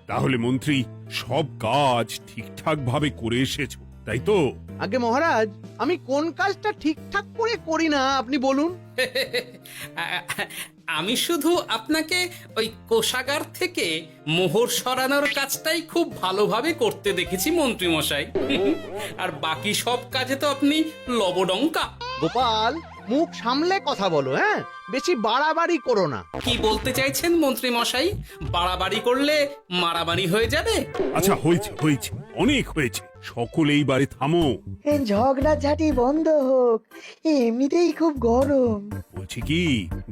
তাহলে মন্ত্রী সব কাজ ঠিকঠাক ভাবে করে এসেছো, তাই তো? আগে মহারাজ, আমি কোন কাজটা ঠিকঠাক করে করি না আপনি বলুন। আমি শুধু আপনাকে ওই কোষাগার থেকে মোহর সরানোর কাজটাই খুব ভালোভাবে করতে দেখেছি মন্ত্রী মশাই। আর বাকি সব কাজে তো আপনি লবডঙ্কা। গোপাল, মুখ সামলে কথা বলো, হ্যাঁ? বেশি বাড়াবাড়ি করো না। কি বলতে চাইছেন মন্ত্রী মশাই? বাড়াবাড়ি করলে মারামারি হয়ে যাবে? আচ্ছা, হয়েছে হয়েছে, অনেক হয়েছে, সকলে এইবারে থামো। ঝগড়াঝাটি বন্ধ হোক, এমনিতেই খুব গরম। বলছি কি,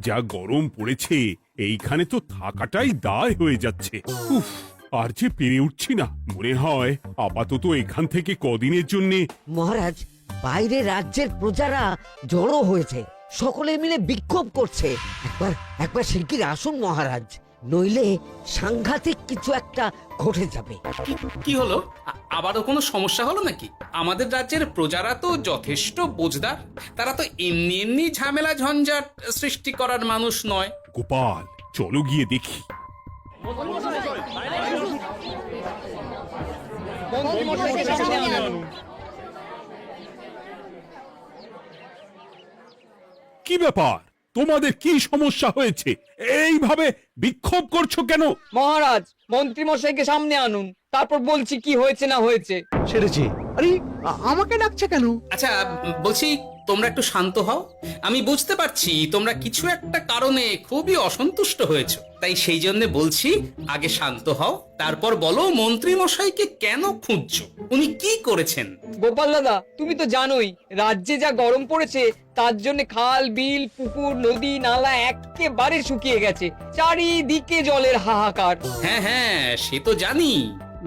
যা গরম পড়েছে এইখানে তো থাকাটাই দায় হয়ে যাচ্ছে। উফ, আর যে পেরে উঠছি না। মনে হয় আপাতত এখান থেকে কদিনের জন্যে। মহারাজ, বাইরে রাজ্যের প্রজারা জড়ো হয়েছে, সকলে মিলে বিক্ষোভ করছে। একবার একবার শিগগির আসুন মহারাজ, নইলে সাংঘাতিক কিছু একটা ঘটে যাবে। কি হলো? আবারও কোনো সমস্যা হলো নাকি? আমাদের রাজ্যের প্রজারা তো যথেষ্ট বোঝদার, তারা তো এমনি এমনি ঝামেলা ঝঞ্ঝাট সৃষ্টি করার মানুষ নয়। গোপাল, চলো গিয়ে দেখি। কি ব্যাপার, তোমাদের কি সমস্যা হয়েছে? এইভাবে বিক্ষোভ করছো কেন? মহারাজ, মন্ত্রী মশাইকে সামনে আনুন, তারপর বলছি কি হয়েছে না হয়েছে। সেরেছে। আরে, আমাকে ডাকছে কেন? আচ্ছা, বলছি তোমরা একটু শান্ত হও। আমি বুঝতে পারছি তোমরা কিছু একটা কারণে খুবই অসন্তুষ্ট হয়েছো, তাই সেই জন্য বলছি আগে শান্ত হও, তারপর বলো মন্ত্রী মশাইকে কেন খুঁজছো, উনি কি করেছেন? গোপাল দাদা, তুমি তো জানোই রাজ্যে যা গরম পড়েছে, তার জন্য খাল বিল পুকুর নদী নালা একেবারে শুকিয়ে গেছে, চারিদিকে জলের হাহাকার। হ্যাঁ হ্যাঁ, সে তো জানি।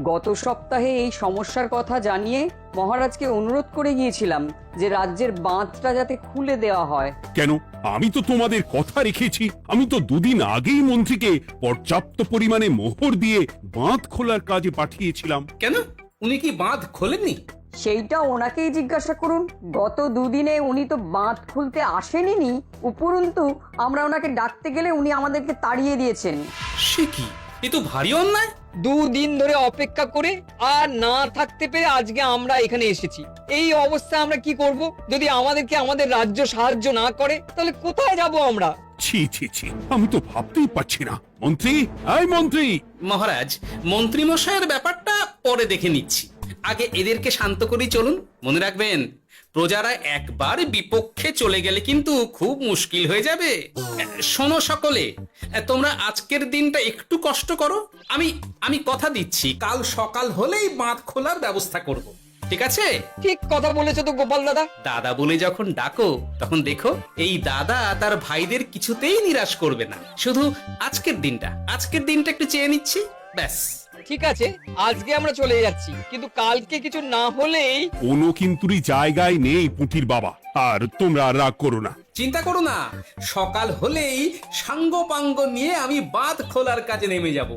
গত সপ্তাহে এই সমস্যার কথা জানিয়ে মহারাজকে অনুরোধ করে গিয়েছিলাম যে রাজ্যের বাঁধটা যাতে খুলে দেওয়া হয়। কেন? আমি তো তোমাদের কথা রেখেছি। আমি তো দুদিন আগেই মন্ত্রীকে পর্যাপ্ত পরিমাণে মোহর দিয়ে বাঁধ খোলার কাজে পাঠিয়েছিলাম। কেন, উনি কি বাঁধ খোলেননি? সেইটা ওনাকেই জিজ্ঞাসা করুন। গত দুদিনে উনি তো বাঁধ খুলতে আসেনি, উপরন্তু আমরা ওনাকে ডাকতে গেলে উনি আমাদেরকে তাড়িয়ে দিয়েছেন। সে কি, এ তো ভারী অন্যায়। দুদিন ধরে অপেক্ষা করে আর না থাকতে পেরে আজকে আমরা এখানে এসেছি। এই অবস্থা আমরা কি করব? যদি আমাদেরকে আমাদের রাজ্য সাহায্য না করে তাহলে কোথায় যাব আমরা? ছি ছি ছি, আমি তো ভাবতেই পারছি না। মন্ত্রী, এই মন্ত্রী! মহারাজ, মন্ত্রী মশাইয়ের ব্যাপারটা পরে দেখে নিচ্ছি, আগে এদেরকে শান্ত করেই চলুন। মনে রাখবেন, প্রজারা একবার বিপক্ষে চলে গেলে কিন্তু খুব মুশকিল হয়ে যাবে। শোনো সকলে, তোমরা আজকের দিনটা একটু কষ্ট করো। আমি কথা দিচ্ছি, কাল সকাল হলেই বাঁধ খোলার ব্যবস্থা করব, ঠিক আছে? ঠিক কথা বলেছো তো গোপাল দাদা। দাদা বলে যখন ডাকো, তখন দেখো এই দাদা তার ভাইদের কিছুতেই নিরাশ করবে না। শুধু আজকের দিনটা একটু চেয়ে নিচ্ছি, ব্যাস। ঠিক আছে, আজকে আমরা চলে যাচ্ছি, কিন্তু কালকে কিছু না হলেই। কোনো কিন্তুরই জায়গায় নেই পুঁটির বাবা। আর তোমরা আর রাগ করো না। চিন্তা করো না, সকাল হলেই সাঙ্গ পাঙ্গ নিয়ে আমি বাঁধ খোলার কাজে নেমে যাব।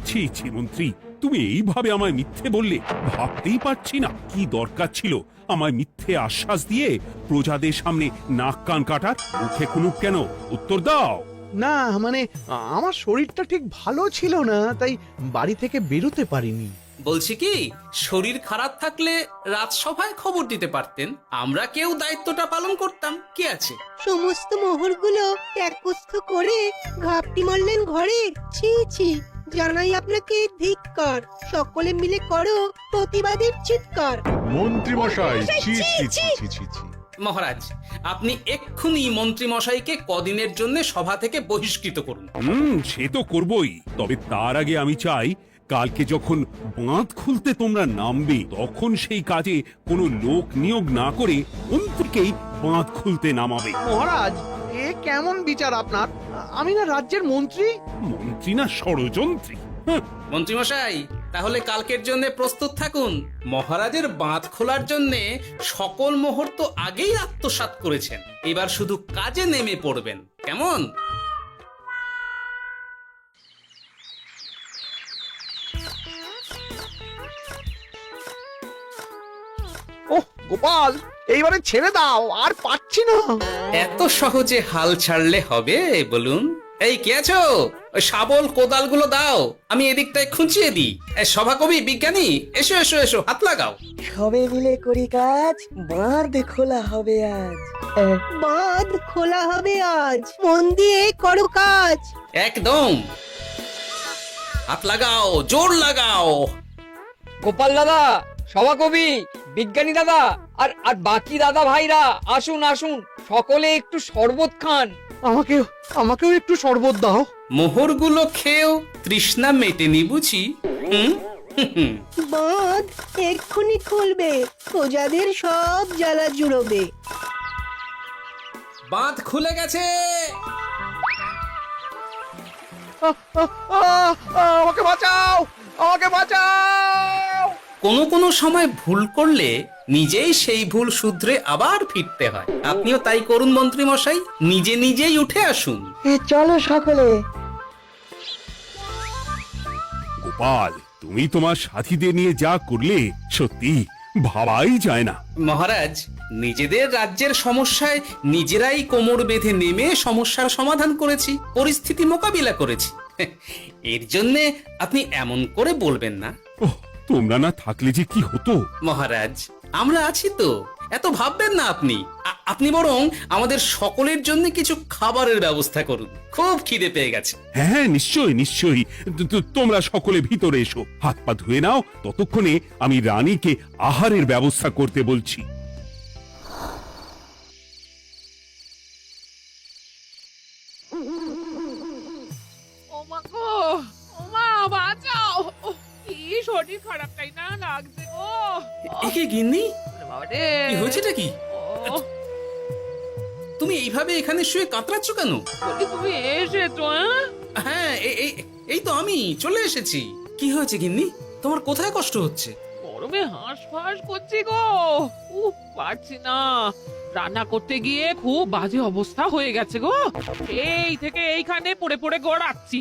ছি ছি মন্ত্রী, তুমি এইভাবে আমায় মিথ্যে বললে। ভাবতেই পারছি না কি দরকার ছিল আমায় মিথ্যে আশ্বাস দিয়ে প্রজাদের সামনে নাক কান কাটার। মুখে কুলুপ কেন? উত্তর দাও। না, মানে আমার শরীরটা ঠিক ভালো ছিল না, তাই বাড়ি থেকে বেরোতে পারিনি। বলছি কি, শরীর খারাপ থাকলে রাজসভায় খবর দিতে পারতেন, আমরা কেউ দায়িত্বটা পালন করতাম, কি আছে? সমস্ত মোহরগুলো ত্যাগস্থ করে ঘাপটি মারলেন ঘরে। ছি ছি, জানাই আপনাকে ধিক্কার। সকলে মিলে করো প্রতিবাদের চিৎকার। মন্ত্রী মশাই, ছি ছি ছি ছি ছি ছি। মহারাজ, আপনি এক্ষুনি মন্ত্রী মশাইকে কদিনের জন্য সভা থেকে বহিষ্কৃত করুন। সে তো করবই, তবে তার আগে আমি চাই কালকে যখন বাঁধ খুলতে তোমরা নামবে, তখন সেই কাজে কোনো লোক নিয়োগ না করে মন্ত্রীকেই বাঁধ খুলতে নামাবে। মহারাজ, এ কেমন বিচার আপনার? আমি না রাজ্যের মন্ত্রী। মন্ত্রী না ষড়যন্ত্রী। মন্ত্রী মশাই, তাহলে কালকের জন্য প্রস্তুত থাকুন। মহারাজের বাঁধ খোলার জন্য সকল মোহর তো আগেই আত্মসাৎ করেছেন, এবার শুধু কাজে নেমে পড়বেন, কেমন? ওহ গোপাল, এইবারে ছেড়ে দাও, আর পারছি পারছি না। এত সহজে হাল ছাড়লে হবে বলুন? এই কে আছো? ওই শাবল কোদালগুলো দাও, আমি এদিকটায় খুঁচিয়ে দিই। সভাকবি, বিজ্ঞানী, এসো এসো এসো, হাত লাগাও। সবে মিলে করি কাজ, বাঁধ খোলা হবে আজ। বাঁধ খোলা হবে আজ, মন দিয়ে করো কাজ। একদম, হাত লাগাও, জোর লাগাও। গোপাল দাদা, সভাকবি, বিজ্ঞানী দাদা আর আর বাকি দাদা ভাইরা আসুন আসুন, সকলে একটু শরবত খান। আমাকেও একটু শরবত দাও। মোহরগুলো খেয়েও তৃষ্ণা মেটেনি বুঝি? হুম হুম। বাঁধ এক্ষুনি খুলবে, প্রজাদের সব জ্বালা জুড়বে। বাঁধ খুলে গেছে। আমাকে বাঁচাও, আমাকে বাঁচাও। কোনো সময় ভুল করলে নিজেই সেই ভুল শুধরে আবার ফিরতে হয়। আপনিও তাই করুন মন্ত্রী মশাই, নিজে নিজেই উঠে আসুন। চলো সকলে। গোপাল, তুমি তোমার সাথীদের নিয়ে যা করলে সত্যি ভাবাই যায় না। মহারাজ, নিজেদের রাজ্যের সমস্যায় নিজেরাই কোমর বেঁধে নেমে সমস্যার সমাধান করেছি, পরিস্থিতি মোকাবিলা করেছি। এর জন্যে আপনি এমন করে বলবেন না। ওহ, তোমরা না থাকলে যে কি হতো। মহারাজ, আমরা আছি তো, এত ভাববেন না আপনি। আপনি বরং আমাদের সকলের জন্য কিছু খাবারের ব্যবস্থা করুন, খুব খিদে পেয়ে গেছে। হ্যাঁ, নিশ্চয়ই নিশ্চয়ই। তোমরা সকলে ভিতরে এসো, হাত পা ধুয়ে নাও। ততক্ষণে আমি রানীকে আহারের ব্যবস্থা করতে বলছি। ওমা গো, ওমা বাঁচাও, কি শরীর খারাপ তাই না লাগছে গো। একে গিন্নি, বাবারে, কি হয়েছেটা কি? ও, তুমি এইভাবে এখানে শুয়ে কাতরাচ্ছ কেন? বলি তুমি এসেছো? হ্যাঁ, এই তো আমি চলে এসেছি। কি হয়েছে গিন্নি? তোমার কোথায় কষ্ট হচ্ছে? গরমে হাঁসফাঁস করছি গো, পারছি না। রান্না করতে গিয়ে খুব বাজে অবস্থা হয়ে গেছে গো, এই থেকে এইখানে পড়ে পড়ে গড়াচ্ছি।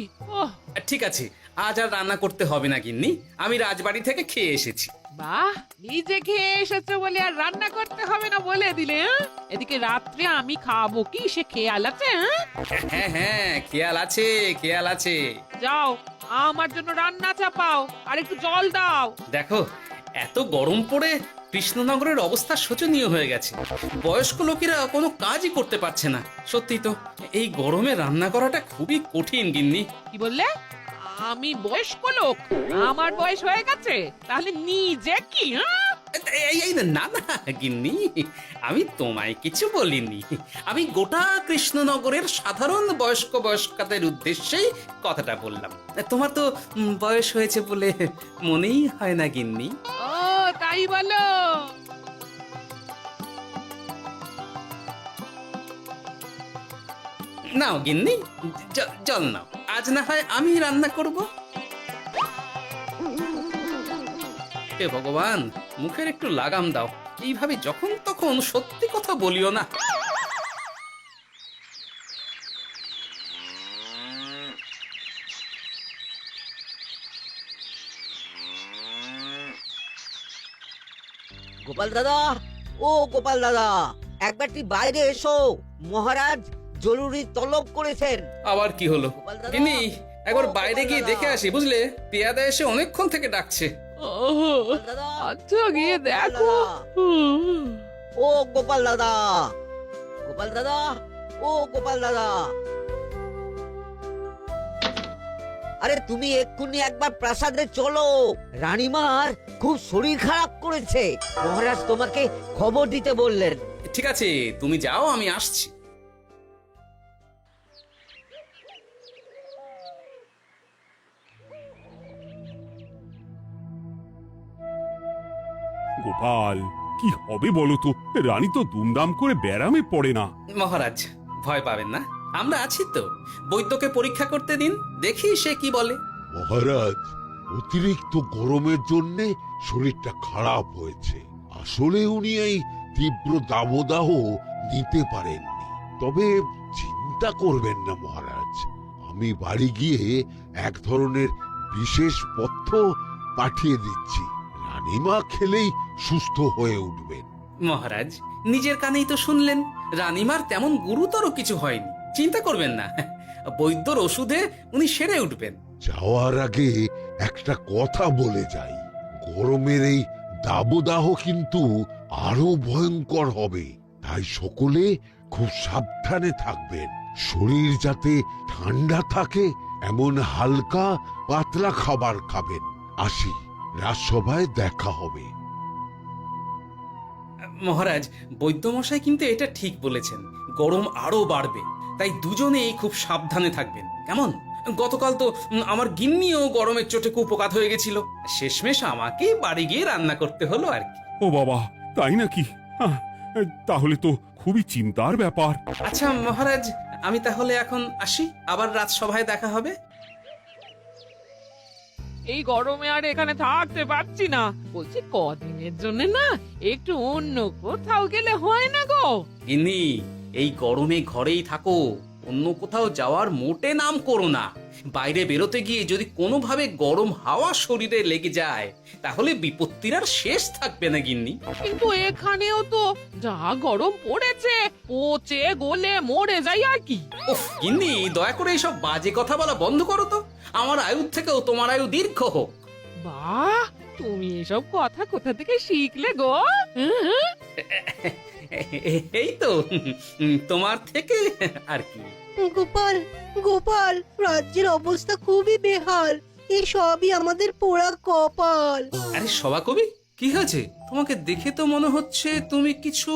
ঠিক আছে, আজ আর রান্না করতে হবে না গিন্নি, আমি রাজবাড়ি থেকে খেয়ে এসেছি। বাহ, নিজে খেয়ে এসেছো বলে আর রান্না করতে হবে না বলে দিলে? এদিকে রাত্রে আমি খাবো কি, সে খেয়াল আছে? হ্যাঁ হ্যাঁ, খেয়াল আছে, খেয়াল আছে। যাও, আমার জন্য রান্না চাপাও আর একটু জল দাও। দেখো, এত গরম পড়ে কৃষ্ণনগরের অবস্থা শোচনীয় হয়ে গেছে। বয়স্ক লোকেরা কোনো কাজই করতে পারছে না। সত্যি তো, এই গরমে রান্না করাটা খুবই কঠিন গিন্নি। কি বললে? আমি বয়স্ক লোক? আমার বয়স হয়ে গেছে, তাহলে নিজে কি? এই না না গিন্নি, আমি তোমায় কিছু বলিনি। আমি গোটা কৃষ্ণনগরের সাধারণ বয়স্কদের উদ্দেশ্যেই কথাটা বললাম। তোমার তো বয়স হয়েছে বলে মনেই হয় না গিন্নি। ও তাই বলো? নাও গিন্নি, জল নাও। আজ না হয় আমি রান্না করব। হে ভগবান, মুখের একটু লাগাম দাও। এইভাবে যখন তখন সত্যি কথা বলিও না। গোপাল দাদা, ও গোপাল দাদা, একবারটি বাইরে এসো, মহারাজ জরুরি তলব করেছেন। আবার কি হলো গোপাল দাদা, গিন্নি? একবার ও বাইরে গোপাল গিয়ে দাদা। দেখে আসি, বুঝলে? পেয়াদা এসে অনেকক্ষণ থেকে ডাকছে। গোপাল দাদা, আচ্ছা, গিয়ে গোপাল দেখো। দাদা, ও গোপাল দাদা, গোপাল দাদা, ও গোপাল দাদা, আরে তুমি এক্ষুনি একবার প্রাসাদে চলো, রানীমার খুব শরীর খারাপ করেছে, মহারাজ তোমাকে খবর দিতে বললেন। ঠিক আছে, তুমি যাও, আমি আসছি। গোপাল, কি হবে বলো তো? রানী তো দুমদাম করে ব্যারামে পড়ে না। মহারাজ, ভয় পাবেন না, আমরা আছি তো। বৈদ্যকে পরীক্ষা করতে দিন, দেখি সে কি বলে। মহারাজ, অতিরিক্ত গরমের জন্য শরীরটা খারাপ হয়েছে। আসলে উনি এই তীব্র দাবদাহ নিতে পারেননি। তবে চিন্তা করবেন না মহারাজ, আমি বাড়ি গিয়ে এক ধরনের বিশেষ পথ্য পাঠিয়ে দিচ্ছি। রানীমা খেলেই সুস্থ হয়ে উঠবেন। মহারাজ, নিজের কানেই তো শুনলেন, রানীমার তেমন গুরুতর কিছু হয়নি, চিন্তা করবেন না। বৈদ্যর ওষুধে উনি সেরে উঠবেন। যাওয়ার আগে একটা কথা বলে যাই, গরমের এই দাবদাহ কিন্তু আরো ভয়ঙ্কর হবে, তাই সকলে খুব সাবধানে থাকবেন। শরীর যাতে ঠান্ডা থাকে এমন হালকা পাতলা খাবার খাবেন। আসি, রাজসভায় দেখা হবে। মহারাজ, বৈদ্যমশাই কিন্তু এটা ঠিক বলেছেন, গরম আরো বাড়বে, তাই দুজনেই খুব সাবধানে থাকবেন, কেমন? গতকাল তো আমার গিন্নিও গরমের চোটে কুপকাত হয়ে গেছিল, শেষমেশ আমাকেই বাড়ি গিয়ে রান্না করতে হলো আর কি। ও বাবা, তাই নাকি? তাহলে তো খুবই চিন্তার ব্যাপার। আচ্ছা মহারাজ, আমি তাহলে এখন আসি, আবার রাজসভায় দেখা হবে। এই গরমে আর এখানে থাকতে পারছি না, বলছি কদিনের জন্য না একটু অন্য কোথাও গেলে হয় না গো? গিন্নি, এই গরমে ঘরেই থাকো, অন্য কোথাও যাওয়ার মোটে নাম করো না। বাইরে বেরোতে গিয়ে যদি কোনোভাবে গরম হাওয়া শরীরে লেগে যায় তাহলে বিপত্তির আর শেষ থাকবে না গিন্নি। কিন্তু এখানেও তো যা গরম পড়েছে, পচে গলে মরে যাই আর কি। উফ গিন্নি, দয়া করে এইসব বাজে কথা বলা বন্ধ করো তো, আমার আয়ুর থেকেও তোমার আয়ু দীর্ঘ হোক। বাহ, তুমি এসব কথা কোথা থেকে শিখলে গো? এই তো তোমার থেকে আর কি। গোপাল, গোপাল, রাজ্যের অবস্থা খুবই বেহাল। এই সবই আমাদের পোড়া কপাল। আরে সভা কবি, কি হয়েছে? তোমাকে দেখে তো মনে হচ্ছে তুমি কিছু...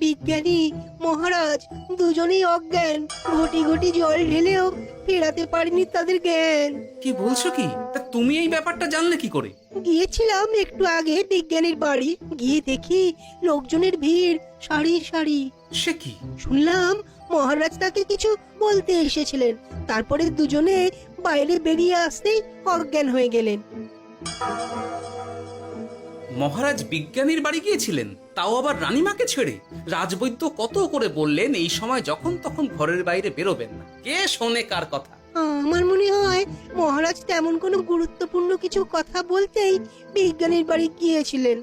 বিজ্ঞানী মহারাজ দুজনেই অজ্ঞান, ঘটি ঘটি জল ঢেলেও ফেরাতে পারেনি তাদের জ্ঞান। কি বলছো কি? তা তুমি এই ব্যাপারটা জানলে কি করে? গিয়েছিলাম একটু আগে বিজ্ঞানীর বাড়ি, গিয়ে দেখি লোকজনের ভিড় সারি সারি। সে কি? শুনলাম মহারাজ তাকে কিছু বলতে এসেছিলেন, তারপরে দুজনে বাইরে বেরিয়ে আসতেই অজ্ঞান হয়ে গেলেন। মহারাজ বিজ্ঞানীর বাড়ি গিয়েছিলেন, তাও আবার রানীমাকে ছেড়ে? রাজবৈদ্য কত করে বললেন এই সময় যখন তখন ঘরের বাইরে বেরোবেন না, কে শোনে কার কথা? আমার মনে হয় মহারাজ তেমন কোনো গুরুত্বপূর্ণ কিছু কথা বলতেই বিজ্ঞানীর বাড়ি গিয়েছিলেন।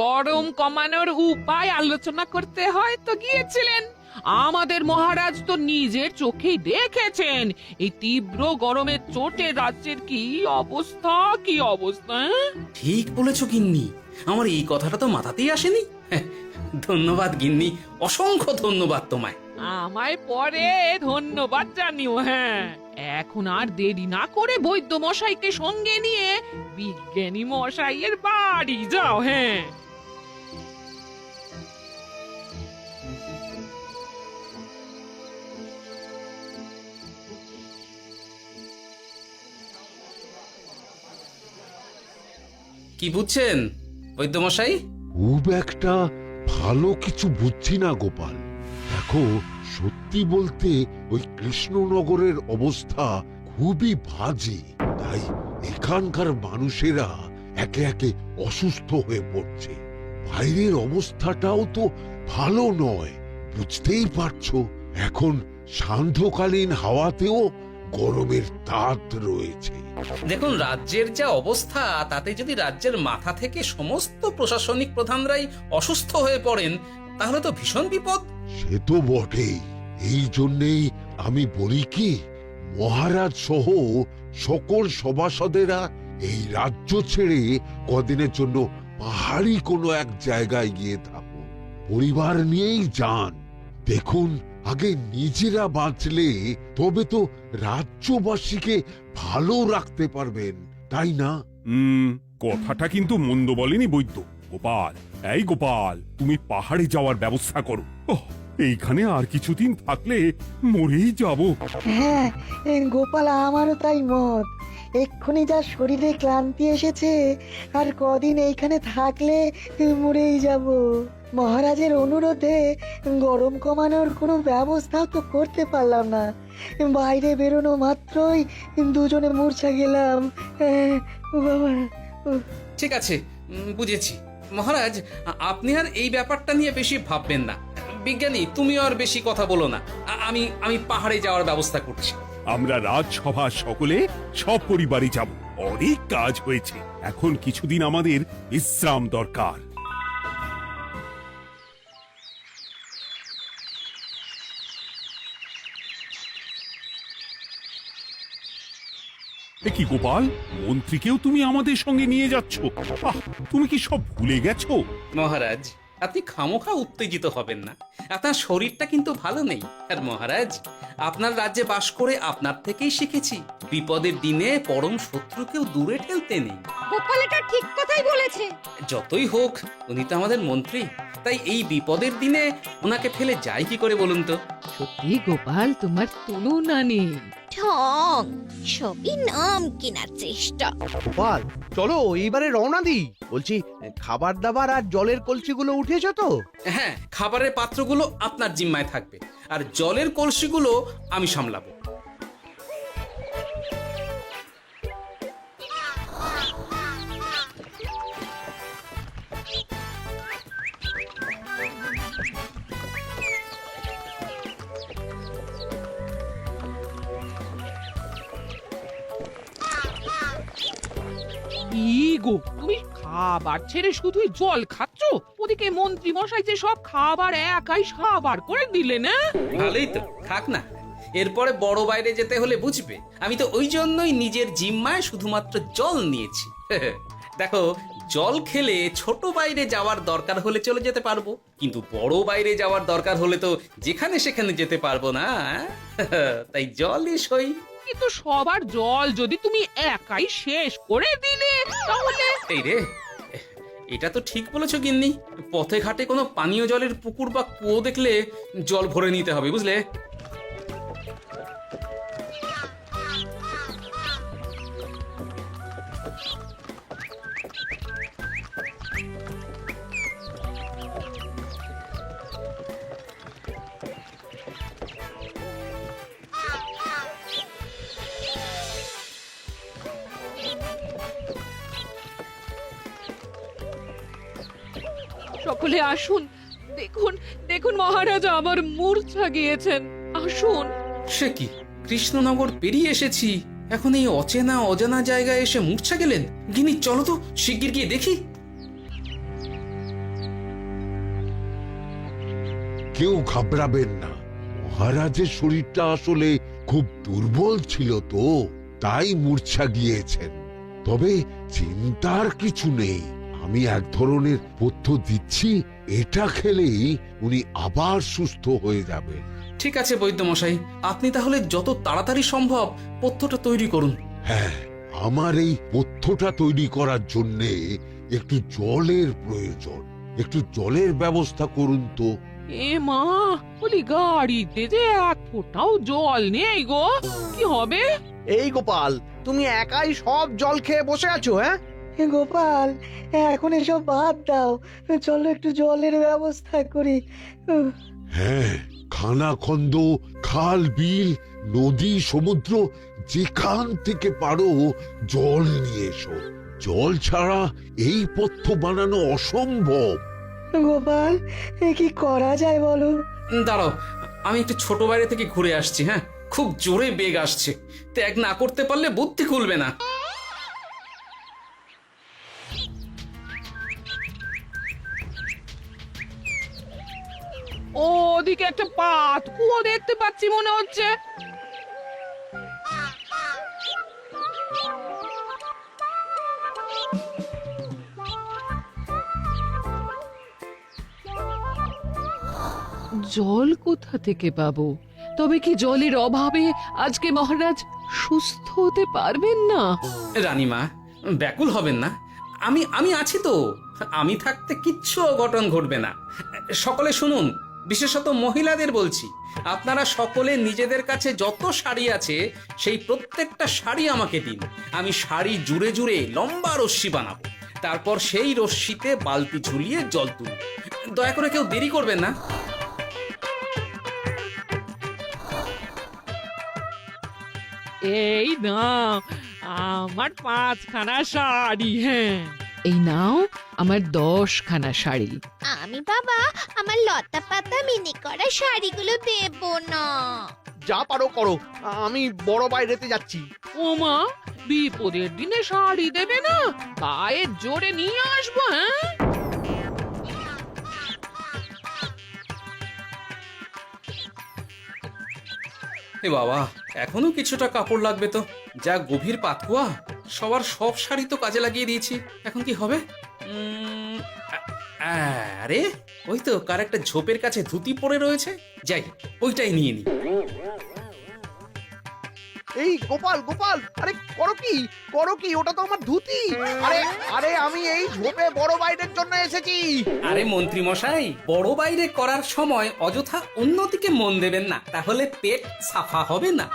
গরম কমানোর উপায় আলোচনা করতে হয় তো গিয়েছিলেন। আমাদের মহারাজ তো নিজের চোখেই দেখেছেন এই তীব্র গরমের চোটে রাজ্যের কি অবস্থা, কি অবস্থা। ঠিক বলেছো গিন্নি, আমার এই কথাটা তো মাথাতেই আসেনি। ধন্যবাদ গিন্নি, অসংখ্য ধন্যবাদ তোমায়। আমায় পরে ধন্যবাদ জানিও। হ্যাঁ, এখন আর দেরি না করে বৈদ্য মশাইকে সঙ্গে নিয়ে বিজ্ঞানী মশাইয়ের বাড়ি যাও। হ্যাঁ, কি বুঝছেন বৈদ্যমশাই? খুব একটা ভালো কিছু বুঝছি না গোপাল। দেখো, সত্যি বলতে ওই কৃষ্ণনগরের অবস্থা খুবই বাজে, তাই এখানকার মানুষেরা একে একে অসুস্থ হয়ে পড়ছে। বাইরের অবস্থাটাও তো ভালো নয়, বুঝতেই পারছো। এখন সান্ধ্যকালীন হাওয়াতেও গরমের তাত রয়েছে। দেখুন, রাজ্যের যা অবস্থা, তাতে যদি রাজ্যের মাথা থেকে সমস্ত প্রশাসনিক প্রধানরাই অসুস্থ হয়ে পড়েন তাহলে তো ভীষণ বিপদ। সে তো বটেই, এই জন্যেই আমি বলি কি, মহারাজ সহ সকল সভাসদেরা এই রাজ্য ছেড়ে কদিনের জন্য পাহাড়ি কোনো এক জায়গায় গিয়ে থাকুন, পরিবার নিয়েই যান। দেখুন, আগে নিজেরা বাঁচলে তবে তো রাজ্যবাসীকে ভালো রাখতে পারবেন, তাই না? কথাটা কিন্তু মন্দ বলেনি বৈদ্য। গোপাল, এই গোপাল, তুমি পাহাড়ে যাওয়ার ব্যবস্থা করো। এইখানে আর কিছুদিন থাকলে মরেই যাব। হ্যাঁ গোপাল, আমারও তাই মত। এক্ষুনি যা শরীরে ক্লান্তি এসেছে, আর কদিন এইখানে থাকলে মরেই যাব। মহারাজের অনুরোধে গরম কমানোর কোনো ব্যবস্থাও তো করতে পারলাম না, বাইরে বেরোনো মাত্রই দুজনে মূর্ছা গেলাম। বাবা, ঠিক আছে, বুঝেছি। মহারাজ, আপনি আর এই ব্যাপারটা নিয়ে বেশি ভাববেন না। বিজ্ঞানী, তুমিও আর বেশি কথা বলো না। আমি পাহাড়ে যাওয়ার ব্যবস্থা করছি। আমরা রাজসভা সকলে সপরিবারে যাব। অনেক কাজ হয়েছে, এখন কিছুদিন আমাদের বিশ্রাম দরকার। এ কি গোপাল, মন্ত্রীকেও তুমি আমাদের সঙ্গে নিয়ে যাচ্ছ? আহ, তুমি কি সব ভুলে গেছো? মহারাজ, আপনি খামোখা উত্তেজিত হবেন না। আপনার শরীরটা কিন্তু ভালো নেই। আর মহারাজ, আপনার রাজ্যে বাস করে আপনার থেকেই শিখেছি বিপদের দিনে পরম শত্রুকেও দূরে ঠেলতে নেই। গোপাল এটা ঠিক কথাই বলেছে। যতই হোক, উনি তো আমাদের মন্ত্রী, তাই এই বিপদের দিনে ওনাকে ফেলে যায় কি করে বলুন তো? সত্যি গোপাল, তোমার তুলনা নেই। ঠং, সবই নাম কেনার চেষ্টা। গোপাল, চলো এইবারে রওনা দিই। বলছি, খাবার দাবার আর জলের কলসিগুলো উঠেছ তো? হ্যাঁ, খাবারের পাত্রগুলো আপনার জিম্মায় থাকবে, আর জলের কলসিগুলো আমি সামলাবো। কি গো, তুমি খাবার ছেড়ে শুধুই জল খাচ্ছ? ওদিকে মন্ত্রী মশাই যে সব খাবার একাই সাবার করে দিলে না? ভালোই তো, থাক না। এরপরে বড় বাইরে যেতে হলে বুঝবে, আমি তো ওই জন্যই নিজের জিম্মায় শুধুমাত্র জল নিয়েছি। দেখো, জল খেলে ছোট বাইরে যাওয়ার দরকার হলে চলে যেতে পারবো, কিন্তু বড় বাইরে যাওয়ার দরকার হলে তো যেখানে সেখানে যেতে পারবো না। তাই জলই সই। কিন্তু সবার জল যদি তুমি একাই শেষ করে দিলে তাহলে? এই রে, এটা তো ঠিক বলেছো গিন্নি। পথে ঘাটে কোনো পানীয় জলের পুকুর বা কুয়ো দেখলে জল ভরে নিতে হবে, বুঝলে? সকলে আসুন, দেখুন দেখুন, মহারাজ আবার মূর্ছা গিয়েছেন। আসুন। সে কি, কৃষ্ণনগর পেরিয়ে এসেছি, এখন এই অচেনা অজানা জায়গায় এসে মূর্ছা গেলেন? গিনি, চলো তো শিগগির গিয়ে দেখি। কেউ ঘাবড়াবেন না, মহারাজের শরীরটা আসলে খুব দুর্বল ছিল তো, তাই মূর্ছা গিয়েছেন। তবে চিন্তার কিছু নেই, আমি এক ধরনের পথ্য দিচ্ছি, এটা খেলেই উনি আবার সুস্থ হয়ে যাবেন। ঠিক আছে বৈদ্য মশাই, আপনি তাহলে যত তাড়াতাড়ি সম্ভব পথ্যটা তৈরি করুন। হ্যাঁ, আমার এই পথ্যটা তৈরি করার জন্যে একটু জলের প্রয়োজন। একটু জলের ব্যবস্থা করুন তো। এ মা, বলি গাড়িতে যে এক ফোঁটাও জল নেই গো, কি হবে? এই গোপাল, তুমি একাই সব জল খেয়ে বসে আছো? হ্যাঁ গোপাল, এখন এসব বাদ দাও, চলো একটু জলের ব্যবস্থা করি। হ্যাঁ, খানাখন্দ, খাল, বিল, নদী, সমুদ্র, যেখান থেকে পারো জল নিয়ে এসো। জল ছাড়া এই পথ্য বানানো অসম্ভব। গোপাল, কি করা যায় বলো? দাঁড়াও, আমি একটু ছোট বাইরে থেকে ঘুরে আসছি। হ্যাঁ, খুব জোরে বেগ আসছে, ত্যাগ না করতে পারলে বুদ্ধি খুলবে না। ওদিকে একটা পাত কুয়ো দেখতে পাচ্ছি মনে হচ্ছে। জল কোথা থেকে পাবো? তবে কি জলের অভাবে আজকে মহারাজ সুস্থ হতে পারবেন না? রানীমা, ব্যাকুল হবেন না, আমি আছি তো। আমি থাকতে কিচ্ছু অঘটন ঘটবে না। সকলে শুনুন, বিশেষত মহিলাদের বলছি, আপনারা সকলে নিজেদের কাছে যত শাড়ি আছে সেই প্রত্যেকটা শাড়ি আমাকে দিন। আমি শাড়ি জুড়ে জুড়ে লম্বা রশ্মি বানাবো, তারপর সেই রশ্মিতে বালতি ঝুলিয়ে জল তুলব। দয়া করে কেউ দেরি করবেন না। এই নাও আমার 5খানা শাড়ি। হ্যাঁ, এই নাও আমার 10খানা শাড়ি। আমি বাবা আমার লতা পাতা মিনি করা শাড়িগুলো দেব না। যা পারো করো, আমি বড় বাইরেতে যাচ্ছি। ওমা, বিপদের দিনে শাড়ি দেবে না? গায়ের জোরে নিয়ে আসবো। হ্যাঁ, এ বাবা, এখনো কিছুটা কাপড় লাগবে তো। যা গভীর পাতকুয়া, সবার সব শাড়ি তো কাজে লাগিয়ে দিয়েছি, এখন কি হবে? আরে ওই তো কার একটা ঝোপের কাছে ধুতি পড়ে রয়েছে, যাই ওইটাই নিয়ে নি। এই গোপাল গোপাল, আরে করো কি ওটা তো আমার ধুতি। আরে আরে আমি এই ঝোপে বড় বাইরের জন্য এসেছি। আরে মন্ত্রী মশাই, বড় বাইরে করার সময় অযথা অন্যদিকে মন দেবেন না, তাহলে পেট সাফা হবে না।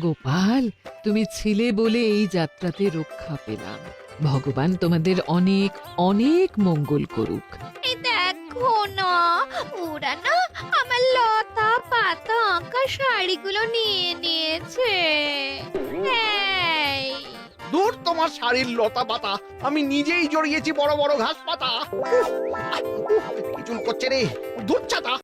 গোপাল, তুমি ছিলে বলে এই যাত্রাতে রক্ষা পেলাম। ভগবান তোমাদের অনেক অনেক মঙ্গল করুক। এই দেখো না, ওরা না আমার লতা পাতা আঁকা শাড়িগুলো নিয়ে নিয়েছে। এই, দূর তোমার শাড়ির লতা পাতা, আমি নিজেই জড়িয়েছি বড় বড় ঘাস পাতা। কি চুল করছে রে, দূর ছাতা।